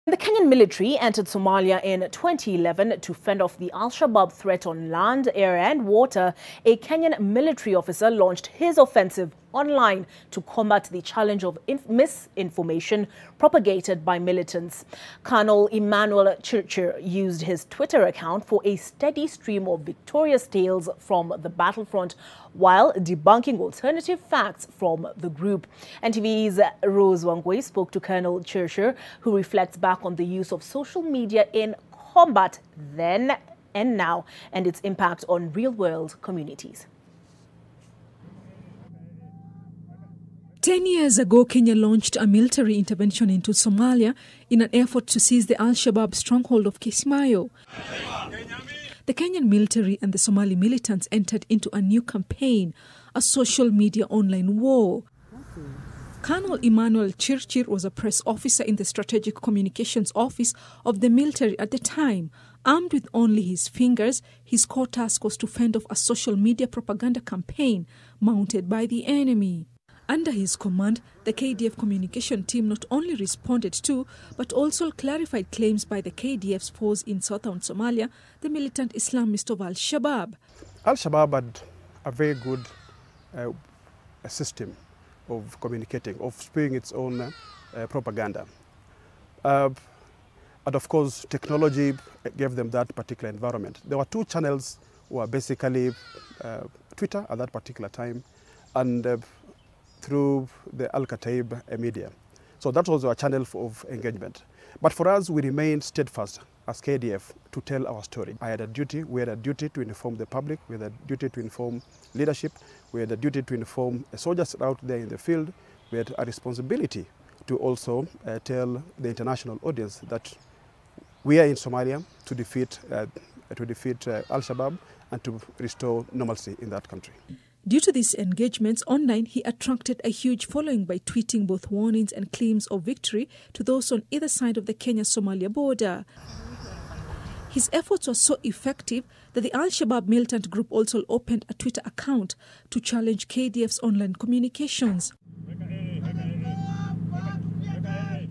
The Kenyan military entered Somalia in 2011 to fend off the Al-Shabaab threat on land, air and water. A Kenyan military officer launched his offensive online to combat the challenge of misinformation propagated by militants. Colonel Emmanuel Chirchir used his Twitter account for a steady stream of victorious tales from the battlefront while debunking alternative facts from the group. NTV's Rose Wangui spoke to Colonel Chirchir, who reflects back on the use of social media in combat then and now and its impact on real-world communities. 10 years ago, Kenya launched a military intervention into Somalia in an effort to seize the Al-Shabaab stronghold of Kismayo. The Kenyan military and the Somali militants entered into a new campaign, a social media online war. Colonel Emmanuel Chirchir was a press officer in the Strategic Communications Office of the military at the time. Armed with only his fingers, his core task was to fend off a social media propaganda campaign mounted by the enemy. Under his command, the KDF communication team not only responded to, but also clarified claims by the KDF's foes in southern Somalia, the militant Islamist of Al-Shabaab. Al-Shabaab had a very good system of communicating, of spewing its own propaganda. And of course, technology gave them that particular environment. There were two channels, were basically Twitter at that particular time, and through the Al-Kataib media. So that was our channel of engagement. But for us, we remained steadfast as KDF to tell our story. We had a duty to inform the public, we had a duty to inform leadership, we had a duty to inform soldiers out there in the field, we had a responsibility to also tell the international audience that we are in Somalia to defeat Al-Shabaab and to restore normalcy in that country. Due to these engagements online, he attracted a huge following by tweeting both warnings and claims of victory to those on either side of the Kenya-Somalia border. His efforts were so effective that the Al-Shabaab militant group also opened a Twitter account to challenge KDF's online communications.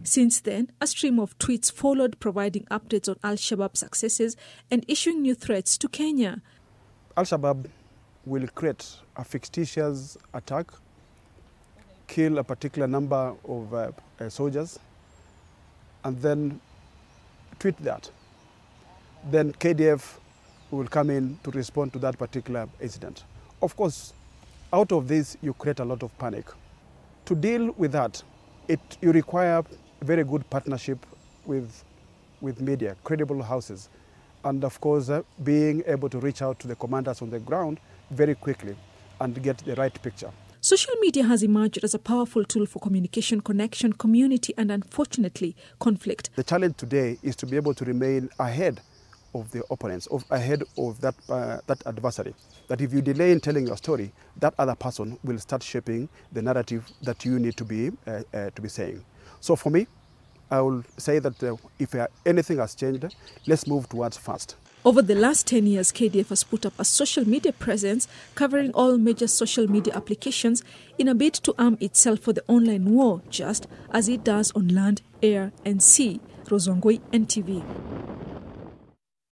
Since then, a stream of tweets followed providing updates on Al-Shabaab successes and issuing new threats to Kenya. Al-Shabaab will create a fictitious attack, kill a particular number of soldiers, and then tweet that. Then KDF will come in to respond to that particular incident. Of course, out of this, you create a lot of panic. To deal with that, you require very good partnership with media, credible houses, and of course, being able to reach out to the commanders on the ground very quickly and get the right picture. Social media has emerged as a powerful tool for communication, connection, community, and unfortunately, conflict. The challenge today is to be able to remain ahead of the opponents, ahead of that adversary. That if you delay in telling your story, that other person will start shaping the narrative that you need to be saying. So for me, I will say that if anything has changed, let's move towards fast. Over the last 10 years, KDF has put up a social media presence covering all major social media applications in a bid to arm itself for the online war, just as it does on land, air and sea. Rose Wangui, NTV.